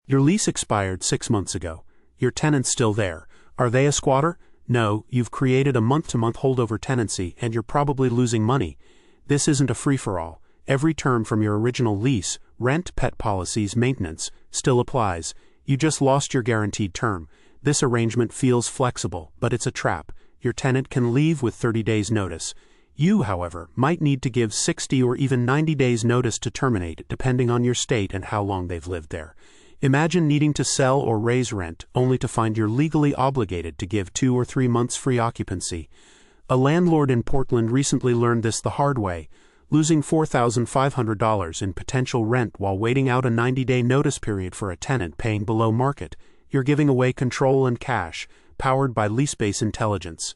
Your lease expired 6 months ago. Your tenant's still there. Are they a squatter? No, you've created a month-to-month holdover tenancy and you're probably losing money. This isn't a free-for-all. Every term from your original lease, rent, pet policies, maintenance, still applies. You just lost your guaranteed term. This arrangement feels flexible, but it's a trap. Your tenant can leave with 30 days notice. You, however, might need to give 60 or even 90 days notice to terminate, depending on your state and how long they've lived there. Imagine needing to sell or raise rent, only to find you're legally obligated to give 2 or 3 months free occupancy. A landlord in Portland recently learned this the hard way, losing $4,500 in potential rent while waiting out a 90-day notice period for a tenant paying below market. You're giving away control and cash, powered by LeaseBase intelligence.